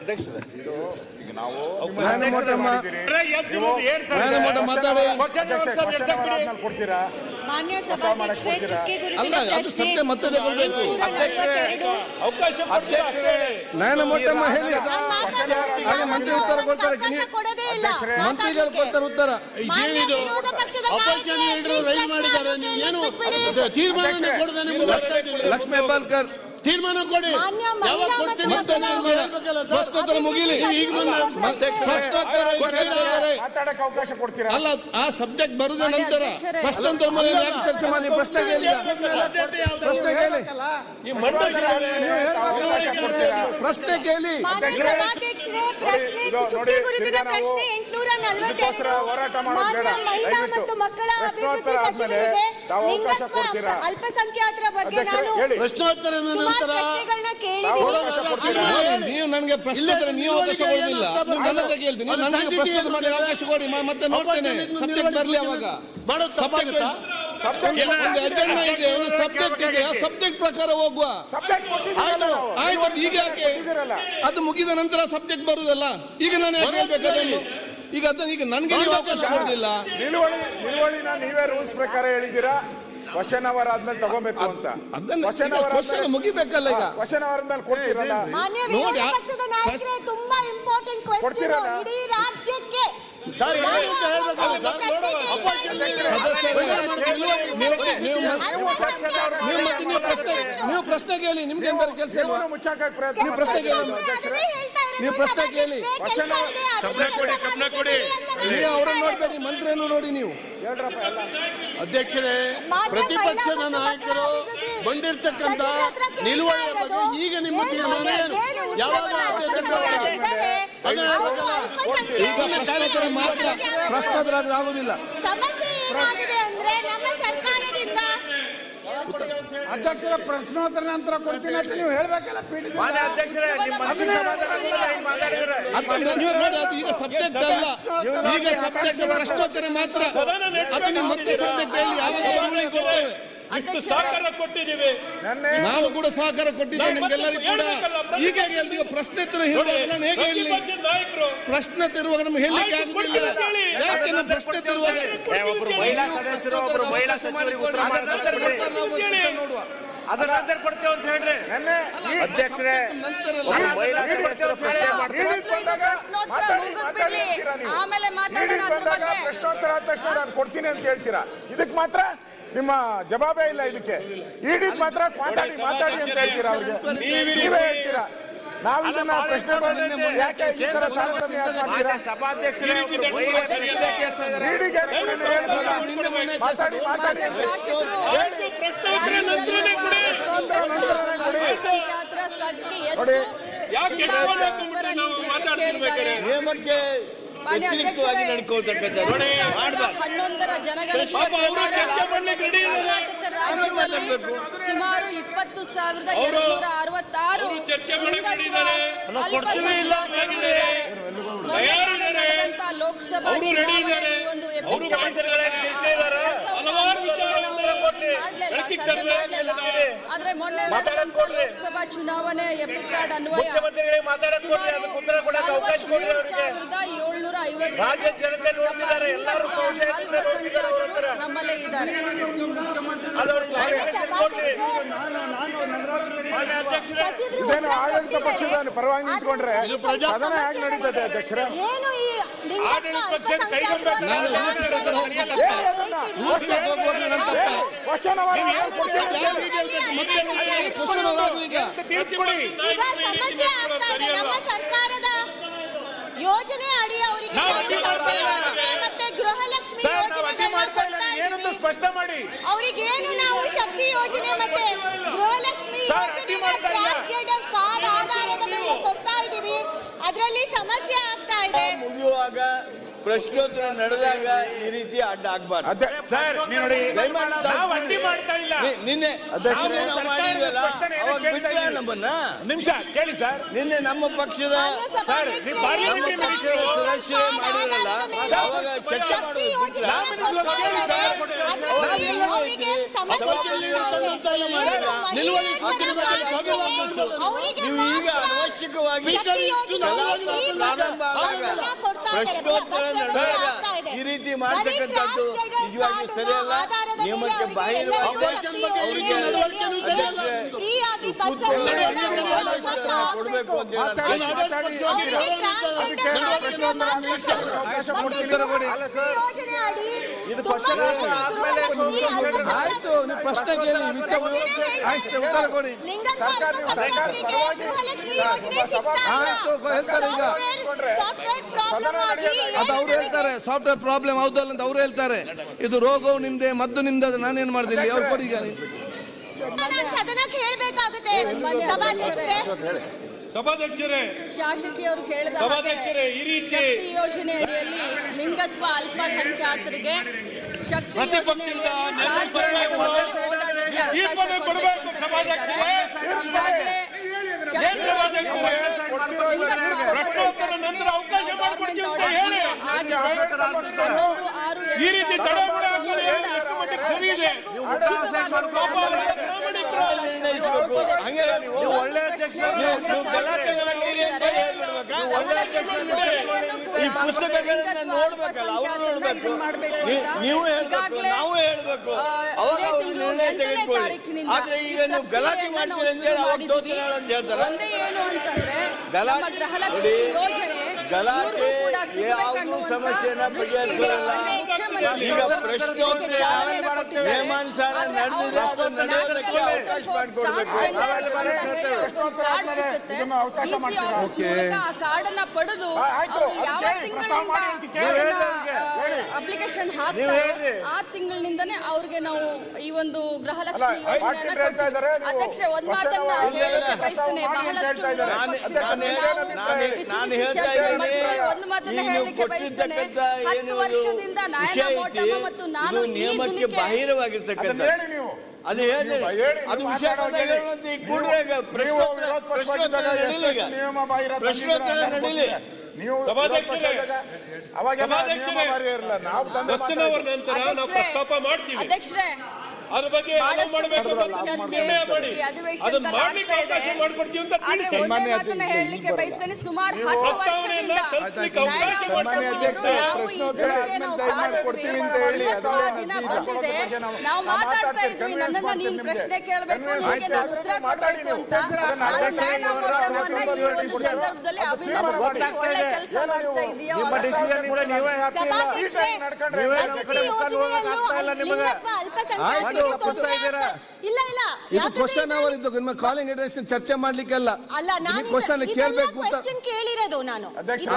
ಅಧ್ಯಕ್ಷರೇ, ಇದು ಈಗ ನಾವು ಕೊಡ್ತೀರಾ ಮಾನ್ಯ ಸಭಾಧ್ಯಕ್ಷರೇ, ಅಲ್ಲ ಅದು ಸತ್ಯ ಮತ್ತೆ ತಗೊಳ್ಬೇಕು. ಅಧ್ಯಕ್ಷರೇ ನ್ಯಾಯಮೋಟಮ್ಮ ಹೇಳಿ, ಮಂತ್ರಿ ಉತ್ತರ ಕೊಡ್ತಾರೆ, ಮಂತ್ರಿಗಳು ಕೊಡ್ತಾರೆ ಉತ್ತರ. ಇದೇನಿದು ಅಪೋಸಿಷನ್ ಲೀಡರ್ ರೈಡ್ ಮಾಡಿದ್ದಾರೆ, ನೀವು ಏನು ತೀರ್ಮಾನ ಕೊಡದೆ ನಿಮ್ಗೆ ಲಕ್ಷ್ಮೀ ಹೆಬ್ಬಾಳ್ಕರ್ ತೀರ್ಮಾನ ಕೊಡಿ. ಯಾವಾಗ ಕೊಡ್ತೀನಿ ಅಂತ ಪ್ರಶ್ನೋತ್ತರ ಮುಗಿಲಿ. ಮಾತಾಡಕ್ಕೆ ಅವಕಾಶ ಕೊಡ್ತೀರಾ? ಅಲ್ಲ, ಆ ಸಬ್ಜೆಕ್ಟ್ ಬರುದ ನಂತರ ಪ್ರಶ್ನೋತ್ತರ ಮೇಲೆ ಯಾಕೆ ಚರ್ಚೆ ಮಾಡಿ? ಪ್ರಶ್ನೆ ಕೇಳಿ, ಪ್ರಶ್ನೆ ಕೇಳಿ, ಪ್ರಶ್ನೆ ಕೇಳಿ. ಹೋರಾಟ ಮಾಡೋದು ಅವಕಾಶ ಕೊಡ್ತೀರಾ? ಅಲ್ಪಸಂಖ್ಯಾತರ ಬಗ್ಗೆ ನಾನು ಪ್ರಶ್ನೋತ್ತರ ನೀವು ನನಗೆ ಪ್ರಶ್ನೋತ್ತರ ನೀವು ಅವಕಾಶ ಕೊಡುದಿಲ್ಲ. ನನ್ನ ಹತ್ರ ಕೇಳ್ತೀನಿ, ನನಗೆ ಪ್ರಶ್ನೋತ್ತರ ಮಾಡಿ ಅವಕಾಶ ಕೊಡಿ, ಮತ್ತೆ ನೋಡ್ತೇನೆ ಸಬ್ಜೆಕ್ಟ್ ಬರಲಿ. ಅವಾಗ ಒಂದು ಅಜೆಂಡಾ ಇದೆ, ಒಂದು ಸಬ್ಜೆಕ್ಟ್ ಇದೆ, ಆ ಸಬ್ಜೆಕ್ಟ್ ಪ್ರಕಾರ ಹೋಗುವ. ಆಯ್ತು, ಈಗ ಯಾಕೆ ಅದು ಮುಗಿದ ನಂತರ ಸಬ್ಜೆಕ್ಟ್ ಬರುದಲ್ಲ, ಈಗ ನಾನು ಯಾಕೆ ಹೇಳ್ಬೇಕಾದ್ರೆ ಈಗ ಅದನ್ನ ಈಗ ನನಗೆ ನೀವು ಅವಕಾಶ ಕೊಡುದಿಲ್ಲ. ನಿಲುವಳಿನ ನೀವೇ ರೂಲ್ಸ್ ಪ್ರಕಾರ ಹೇಳಿದ್ದೀರಾ, ಕ್ವಶನ್ ಅವರ್ ಆದ್ಮೇಲೆ ತಗೋಬೇಕು ಅಂತ. ಕ್ವಶನ್ ಮುಗಿಬೇಕಲ್ಲ, ಈಗ ಕ್ವಶನ್ ಅವರ್ ಮೇಲೆ ಕೊಡ್ತೀರಲ್ಲ. ನೋಡಿ, ತುಂಬಾ ಇಂಪಾರ್ಟೆಂಟ್ ಕ್ವೆಶ್ಚನ್ ಇಡೀ ರಾಜ್ಯಕ್ಕೆ. ನೀವು ಪ್ರಶ್ನೆ ಕೇಳಿ, ನಿಮ್ಗೆ ಏನಾದ್ರು ಕೆಲಸ ಇಲ್ವಾ? ಮುಚ್ಚಾಕಕ್ಕೆ ಪ್ರಯತ್ನ. ನೀವು ಪ್ರಶ್ನೆ ಕೇಳಿ, ನೀವು ಪ್ರಶ್ನೆ ಕೇಳಿ. ನೀವು ಅವರನ್ನು ನೋಡ್ಬೇಡಿ, ಮಂತ್ರಿಯನ್ನು ನೋಡಿ ನೀವು. ಅಧ್ಯಕ್ಷರೇ, ಪ್ರತಿಪಕ್ಷದ ನಾಯಕರು ಬಂದಿರತಕ್ಕಂತ ನಿಲುವಳಿಯ ಬಗ್ಗೆ ಈಗ ನಿಮ್ಮ ತೀರ್ಮಾನ ಏನು? ಯಾವಾಗ ಈಗ ಪ್ರಶ್ನೋತ್ತರ ಮಾತ್ರ, ಪ್ರಶ್ನೋತ್ತರ ಆಗುದಿಲ್ಲ. ಸಮಸ್ಯೆ ಏನಾಗಿದೆ ಅಂದ್ರೆ ನಮ್ಮ ಸರ್ಕಾರದಿಂದ ಅಧ್ಯಕ್ಷರ ಪ್ರಶ್ನೋತ್ತರ ನಂತರ ಕೊಡ್ತೀನಿ ಅಂತ ನೀವು ಹೇಳ್ಬೇಕಲ್ಲ. ಈಗ ಸಬ್ಜೆಕ್ಟ್ ಅಲ್ಲ, ಈಗ ಸಬ್ಜೆಕ್ಟ್ ಪ್ರಶ್ನೋತ್ತರ ಮಾತ್ರ. ಅದು ನಿಮ್ಮ ಮತ್ತೆ ಸಬ್ಜೆಕ್ಟ್ ಹೇಳಿ, ಯಾವಾಗ ಕೊಡ್ತೇವೆ. ನಾವು ಕೂಡ ಸಹಕಾರ ಕೊಟ್ಟಿದ್ದೇವೆ ನಿಮ್ಗೆಲ್ಲರಿಗೂ ಕೂಡ. ಈಗ ಪ್ರಶ್ನೋತ್ತರ ಹೇಳುವಾಗ ನಾನು ಹೇಗೆ ಹೇಳಿ? ಪ್ರಶ್ನೆ ತರುವಾಗ ನಮ್ಗೆ ಹೇಳಲಿಕ್ಕೆ ಆಗುದಿಲ್ಲ. ಯಾಕೆ ನಾವು ಪ್ರಶ್ನೆ ತರುವಾಗ ಒಬ್ರು ಮಹಿಳಾ ಸದಸ್ಯರು, ಒಬ್ರು ಮಹಿಳಾ ಸಚಿವರಿಗೆ ಉತ್ತರ ನೋಡುವ, ಅದರ ನಂತರ ಕೊಡ್ತೇವೆ ಅಂತ ಹೇಳ್ರಿ ಅಧ್ಯಕ್ಷರೇ. ಪ್ರಶ್ನೋತ್ತರ ಆದ ತಕ್ಷಣ ನಾನು ಕೊಡ್ತೀನಿ ಅಂತ ಹೇಳ್ತೀರಾ? ಇದಕ್ಕೆ ಮಾತ್ರ ನಿಮ್ಮ ಜವಾಬೇ ಇಲ್ಲ. ಇದಕ್ಕೆ ಇಡಿಗೆ ಮಾತ್ರ ಮಾತಾಡಿ ಮಾತಾಡಿ ಅಂತ ಹೇಳ್ತೀರಾ ಅವ್ರಿಗೆ? ನೀವೇ ಹೇಳ್ತೀರಾ. ನಾವು ಇದನ್ನ ಪ್ರಶ್ನೆ ಯಾಕೆ ಈ ತರ ತಾರತಮ್ಯ ಮಾಡ್ತೀರಾ? ಸಭಾಧ್ಯಕ್ಷರೇ, ಮಾತಾಡಿ ಮಾತಾಡಿ ಹನ್ನೊಂದರ ಜನಗಣತಿ ಕರ್ನಾಟಕ ರಾಜ್ಯದಲ್ಲಿ ಸುಮಾರು 20,266 ಲೋಕಸಭಾ ಆದ್ರೆ ಮೊನ್ನೆ ಲೋಕಸಭಾ ಚುನಾವಣೆ ಎಪಿಕ್ ಕಾರ್ಡ್ ಅನ್ವಯ 750 ನಮ್ಮಲ್ಲೇ ಇದ್ದಾರೆ. ಇದೇನು ಆಡಳಿತ ಪಕ್ಷದ ಪರವಾಗಿ ನಿಂತ್ಕೊಂಡ್ರೆ ಸದನ ಹೇಗೆ ನಡೀತದೆ ಅಧ್ಯಕ್ಷರೇ? ಆಡಳಿತ ಪಕ್ಷದ ನಮ್ಮ ಸರ್ಕಾರದ ಯೋಜನೆ ಅಡಿ ಅವರಿಗೆ ಮತ್ತೆ ಗೃಹಲಕ್ಷ್ಮಿ ಏನಂತ ಸ್ಪಷ್ಟ ಮಾಡಿ. ಅವರಿಗೇನು ನಾವು ಶಕ್ತಿ ಯೋಜನೆ ಮತ್ತೆ ಗೃಹಲಕ್ಷ್ಮಿ ಕಾರ್ಡ್ ಆಧಾರದ ಮೇಲೆ ಕೊಡ್ತಾ ಇದೀವಿ. ಅದರಲ್ಲಿ ಸಮಸ್ಯೆ ಆಗ್ತಾ ಇದೆ. ಮುಗಿಯುವಾಗ ಪ್ರಶ್ನೋತ್ತರ ನಡೆದಾಗ ಈ ರೀತಿ ಅಡ್ಡ ಆಗ್ಬಾರ್ದು. ಸರ್ ನೋಡಿ, ನಾವು ಅಡ್ಡಿ ಮಾಡ್ತಾ ಇಲ್ಲ. ನಿನ್ನೆ ಮಾಡಿದ್ವಲ್ಲ ಅವಾಗ ಬಿಟ್ರೆ ನಮ್ಮನ್ನ ನಿಮಿಷ ಕೇಳಿ ಸರ್. ನಿನ್ನೆ ನಮ್ಮ ಪಕ್ಷದ ಸರ್ ಸದಸ್ಯರೇ ಮಾಡಿದ್ರಲ್ಲ ಅವಾಗ ಚರ್ಚೆ ನೀವು ಈಗ ಅವಶ್ಯಕವಾಗಿ ಪ್ರಾರಂಭ ಆದಾಗ ಪ್ರಶ್ನೋತ್ತರ ನಡೆದಾಗ ಈ ರೀತಿ ಮಾಡತಕ್ಕಂಥದ್ದು ನಿಜವಾಗಿ ಸರಿಯಲ್ಲ, ನಿಯಮಕ್ಕೆ ಬಾಹಿರವಾಗಿದೆ. ಅವರಿಗೆ ಕೊಡಬೇಕು ಅಂತ ಆಯ್ತು, ನೀವು ಪ್ರಶ್ನೆ ಕೇಳಿ, ಅಷ್ಟೇ ಉತ್ತರ ಕೊಡಿ. ಆಯ್ತು, ಹೇಳ್ತಾರೆ ಈಗ ಅದು ಅವ್ರು ಹೇಳ್ತಾರೆ. ಸಾಫ್ಟ್ವೇರ್ ಪ್ರಾಬ್ಲಮ್ ಹೌದಲ್ಲ ಅಂತ ಅವ್ರು ಹೇಳ್ತಾರೆ. ಇದು ರೋಗವು ನಿಮ್ದೆ, ಮದ್ದು ನಿಮ್ದು, ಅದು ನಾನೇನ್ ಮಾಡ್ತೀನಿ, ಅವ್ರು ಕೊಡಿ. ಈಗ ಸಭಾಧ್ಯಕ್ಷರೇ, ಶಾಸಕಿಯವರು ಕೇಳಿದ ಶಕ್ತಿ ಯೋಜನೆ ಅಡಿಯಲ್ಲಿ ಲಿಂಗತ್ವ ಅಲ್ಪಸಂಖ್ಯಾತರಿಗೆ ಶಕ್ತಿ ಯೋಜನೆಯಲ್ಲಿ ಈ ರೀತಿ ಒಳ್ಳೆ ಅಧ್ಯಕ್ಷ ಈ ಪುಸ್ತಕಗಳನ್ನ ನೋಡ್ಬೇಕಲ್ಲ, ಅವ್ರು ನೋಡ್ಬೇಕು, ನೀವು ಹೇಳ್ಬೇಕು, ನಾವು ಹೇಳ್ಬೇಕು, ಅವಾಗ ಅವ್ರು ನಿರ್ಣಯ ತೆಗೆದುಕೊಳ್ಳಿ. ಆದ್ರೆ ಈಗ ನೀವು ಗಲಾಟೆ ಮಾಡ್ತೀರಿ ಅಂತ ಹೇಳಿ ಅವಾಗ ತೋತನಾಳ ಅಂತ ಹೇಳ್ತಾರೆ. ಗಲಾಟೆ ಯಾವುದು ಸಮಸ್ಯೆನ ಬಗೆಹರಿಸಲ್ಲ. ಈಗ ಪ್ರಶ್ನೋತ್ತರ ನಿಯಮಾನುಸಾರ ನಡೆದಿದೆ, ಅದು ನಡೆಯೋದಕ್ಕೆ ಅವಕಾಶ ಮಾಡಿಕೊಡ್ಬೇಕು. ಕಾರ್ಡನ್ನ ಪಡೆದು ಯಾವ ತಿಂಗಳಿಂದ ಅಪ್ಲಿಕೇಶನ್ ಹಾಕ್ತಾರೆ ಆ ತಿಂಗಳಿನಿಂದನೇ ಅವ್ರಿಗೆ ನಾವು ಈ ಒಂದು ಗೃಹಲಕ್ಷ್ಮಿ ಯೋಜನೆಯನ್ನ ಅಧ್ಯಕ್ಷ ಒಂದ್ ಮಾತನ್ನ ಹೇಳಕ್ಕೆ ಬಯಸ್ತೇನೆ. ಬಹಳಷ್ಟು ಒಂದು ಮಾತನ್ನ ಹೇಳಲಿಕ್ಕೆ ಬಯಸ್ತೇನೆ. 10 ವರ್ಷದಿಂದ ನ್ಯಾಯಮೋಟಮ ಮತ್ತು ನಾನು ನಿಯಮಕ್ಕೆ ಬಾಹಿರವಾಗಿರ್ತಕ್ಕಂಥ ಅದು ಹೇಳಿ, ಅದು ವಿಷಯ ಪ್ರಶ್ನೋತ್ತರ ನಡೀಲಿ. ನೀವು ಪ್ರಸ್ತಾಪ ಮಾಡ್ತೀವಿ. ಅಧ್ಯಕ್ಷರೇ, ಅದ್ರ ಬಗ್ಗೆ ಹೇಳಲಿಕ್ಕೆ ಬಯಸ್ತೇನೆ. ಸುಮಾರು 10 ವರ್ಷದಿಂದ ನಾವು ಮಾತಾಡ್ತಾ ಇದ್ವಿ. ನನ್ನನ್ನ ನೀನ್ ಪ್ರಶ್ನೆ ಕೇಳಬೇಕು, ನಿಮಗೆ ನಾನು ಉತ್ತರ ಕೊಡಬೇಕು ಅಂತ. ಸಂದರ್ಭದಲ್ಲಿ ಅಭಿನಂದನೆ, ಒಳ್ಳೆ ಕೆಲಸ ಮಾಡ್ತಾ ಇದೆಯಾ. ಇದು ಕ್ವಶನ್ ಅವರ್ ಇದ್ದು ನಿಮ್ಮ ಕಾಲಿಂಗ್ ಅಟೆನ್ಷನ್ ಚರ್ಚೆ ಮಾಡ್ಲಿಕ್ಕೆಲ್ಲ ಕ್ವಶನ್ ಕೇಳಬೇಕು ಅಂತ ಕೇಳಿರೋದು ನಾನು.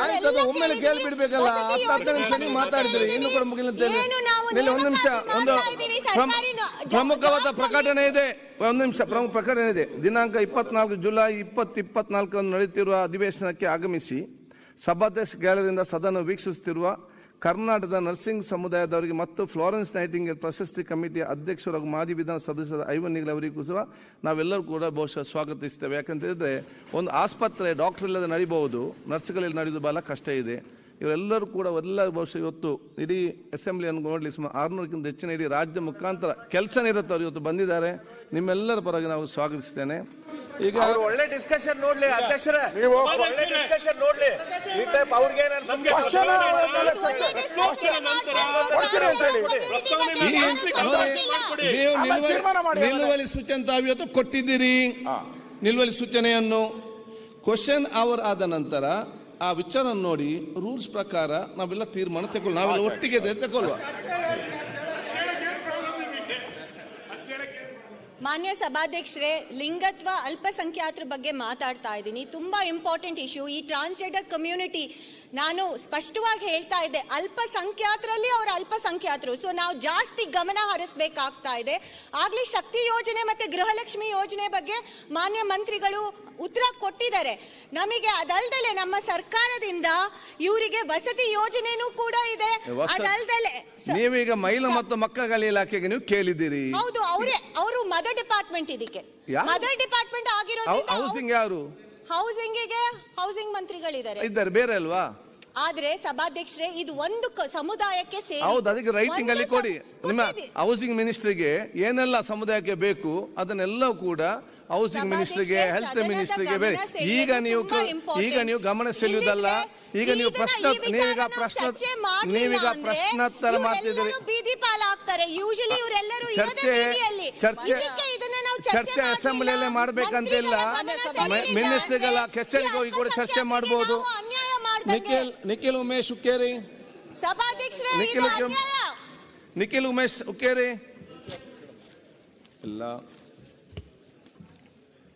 ಆಯ್ತು, ಅದು ಒಮ್ಮೆಲೆ ಕೇಳ್ಬಿಡ್ಬೇಕಲ್ಲ. 10 ನಿಮಿಷ ನೀವು ಮಾತಾಡಿದ್ರಿ, ಇನ್ನು ಕೂಡ ಮುಗಿಲ್ಲ ಅಂತ ಹೇಳಿ. ಒಂದು ನಿಮಿಷ, ಒಂದು ಪ್ರಮುಖವಾದ ಪ್ರಕಟಣೆ ಇದೆ. ಒಂದು ನಿಮಿಷ, ಪ್ರಮುಖ ಪ್ರಕಟಣೆ ಇದೆ. ದಿನಾಂಕ 24 ಜುಲೈ 2024 ನಡೆಯುತ್ತಿರುವ ಅಧಿವೇಶನಕ್ಕೆ ಆಗಮಿಸಿ ಸಭಾಧ್ಯಕ್ಷ ಗ್ಯಾಲರಿಯಿಂದ ಸದನ ವೀಕ್ಷಿಸುತ್ತಿರುವ ಕರ್ನಾಟಕದ ನರ್ಸಿಂಗ್ ಸಮುದಾಯದವರಿಗೆ ಮತ್ತು ಫ್ಲಾರೆನ್ಸ್ ನೈಟಿಂಗೇಲ್ ಪ್ರಶಸ್ತಿ ಕಮಿಟಿಯ ಅಧ್ಯಕ್ಷರು ಹಾಗೂ ಮಾಜಿ ವಿಧಾನ ಸದಸ್ಯರ ಐವನ್ ನಿಗಲ್ ಅವರಿಗೂ ಸಹ ನಾವೆಲ್ಲರೂ ಕೂಡ ಬಹುಶಃ ಸ್ವಾಗತಿಸ್ತೇವೆ. ಯಾಕಂತ ಹೇಳಿದ್ರೆ ಒಂದು ಆಸ್ಪತ್ರೆ ಡಾಕ್ಟರ್ ಇಲ್ಲದೆ ನಡೀಬಹುದು, ನರ್ಸ್ಗಳಲ್ಲಿ ನಡೆಯುವುದು ಬಹಳ ಕಷ್ಟ ಇದೆ. ಇವರೆಲ್ಲರೂ ಕೂಡ ಎಲ್ಲ ಬಹುಶಃ ಇವತ್ತು ಇಡೀ ಅಸೆಂಬ್ಲಿಯನ್ನು ನೋಡಲಿ ಸುಮಾರು 600ಕ್ಕಿಂತ ಹೆಚ್ಚಿನ ಇಡೀ ರಾಜ್ಯ ಮುಖಾಂತರ ಕೆಲಸ ನಿರತವರು ಇವತ್ತು ಬಂದಿದ್ದಾರೆ. ನಿಮ್ಮೆಲ್ಲರ ಪರವಾಗಿ ನಾವು ಸ್ವಾಗತಿಸ್ತೇನೆ. ಈಗ ಒಳ್ಳೆ ಡಿಸ್ಕಷನ್ ನೋಡ್ಲಿ ಅಧ್ಯಕ್ಷರೇ, ಒಳ್ಳೆ ಡಿಸ್ಕಷನ್ ನೋಡ್ಲಿ. ಈ ಟೈಪ್ ಅವ್ರಿಗೆ ನಿಲುವಳಿ ಸೂಚನೆ ತಾವು ಇವತ್ತು ಕೊಟ್ಟಿದ್ದೀರಿ. ನಿಲುವಳಿ ಸೂಚನೆಯನ್ನು ಕ್ವಶನ್ ಅವರ್ ಆದ ನಂತರ ಆ ವಿಚಾರ ನೋಡಿ ರೂಲ್ಸ್ ಪ್ರಕಾರ ನಾವೆಲ್ಲ ತೀರ್ಮಾನ ತಗೊಳ್ಳುವ, ನಾವೆಲ್ಲ ಒಟ್ಟಿಗೆ ತಗೊಳ್ಳುವ. ಮಾನ್ಯ ಸಭಾಧ್ಯಕ್ಷರೇ, ಲಿಂಗತ್ವ ಅಲ್ಪಸಂಖ್ಯಾತರ ಬಗ್ಗೆ ಮಾತಾಡ್ತಾ ಇದ್ದೀನಿ. ತುಂಬಾ ಇಂಪಾರ್ಟೆಂಟ್ ಇಶ್ಯೂ. ಈ ಟ್ರಾನ್ಸ್ಜೆಂಡರ್ ಕಮ್ಯುನಿಟಿ, ನಾನು ಸ್ಪಷ್ಟವಾಗಿ ಹೇಳ್ತಾ ಇದ್ದೆ, ಅಲ್ಪಸಂಖ್ಯಾತರಲ್ಲಿ ಅವರು ಅಲ್ಪಸಂಖ್ಯಾತರು. ಸೊ ನಾವು ಜಾಸ್ತಿ ಗಮನ ಹರಿಸಬೇಕಾಗ್ತಾ ಇದೆ. ಆಗ್ಲಿ ಶಕ್ತಿ ಯೋಜನೆ ಮತ್ತೆ ಗೃಹಲಕ್ಷ್ಮಿ ಯೋಜನೆ ಬಗ್ಗೆ ಮಾನ್ಯ ಮಂತ್ರಿಗಳು ಉತ್ತರ ಕೊಟ್ಟಿದ್ದಾರೆ. ನಮಗೆ ಅದಲ್ದಲೆ ನಮ್ಮ ಸರ್ಕಾರದಿಂದ ಇವರಿಗೆ ವಸತಿ ಯೋಜನೆನೂ ಕೂಡ ಇದೆ. ಅದಲ್ದಲೆ ನೀವೀಗ ಮಹಿಳಾ ಮತ್ತು ಮಕ್ಕಳ ಇಲಾಖೆಗೆ ನೀವು ಕೇಳಿದ್ದೀರಿ. ಹೌದು, ಅವರು ಮದರ್ ಡಿಪಾರ್ಟ್ಮೆಂಟ್. ಇದಕ್ಕೆ ಮದರ್ ಡಿಪಾರ್ಟ್ಮೆಂಟ್ ಆಗಿರೋದ್ರಿಂದ ಹೌಸಿಂಗ್ ಯಾರು? ಹೌಸಿಂಗ್ ಮಂತ್ರಿಗಳಿದ್ದಾರೆ. ಇದ್ದಾರೆ, ಬೇರೆ ಅಲ್ವಾ? ಆದ್ರೆ ಸಭಾಧ್ಯಕ್ಷರೇ, ಇದು ಒಂದು ಸಮುದಾಯಕ್ಕೆ ಸೇರಿ. ಹೌದು, ಅದಕ್ಕೆ ರೈಟಿಂಗ್ ಅಲ್ಲಿ ಕೊಡಿ. ನಿಮ್ಮ ಹೌಸಿಂಗ್ ಮಿನಿಸ್ಟ್ರಿಗೆ ಏನೆಲ್ಲ ಸಮುದಾಯಕ್ಕೆ ಬೇಕು ಅದನ್ನೆಲ್ಲ ಕೂಡ ಹೌಸಿಂಗ್ ಮಿನಿಸ್ಟ್ರಿಗೆ, ಹೆಲ್ತ್ ಮಿನಿಸ್ಟ್ರಿಗೆ ಬೇರೆ. ಈಗ ನೀವು ಗಮನ ಸೆಳೆಯುವುದಲ್ಲ. ಈಗ ನೀವು ನೀವೀಗ ಪ್ರಶ್ನೋತ್ತರ ಮಾಡ್ತಿದ್ದೀರಿ. ಬೀದಿ ಪಾಲಾಗ್ತಾರೆ. ಯೂಶಲಿ ಇವರೆಲ್ಲರೂ ಚರ್ಚೆ ಅಸೆಂಬ್ಲಿಯಲ್ಲೇ ಮಾಡ್ಬೇಕಂತಿಲ್ಲ. ಮಿನಿಸ್ಟ್ರಿಗಳ ಕಚೇರಿಗೆ ಹೋಗಿ ಕೂಡ ಚರ್ಚೆ ಮಾಡಬಹುದು. ನಿಖಿಲ್ ಉಮೇಶ್ ಹುಕ್ಕೇರಿ, ನಿಖಿಲ್ ಉಮೇಶ್ ಹುಕ್ಕೇರಿ ಇಲ್ಲ.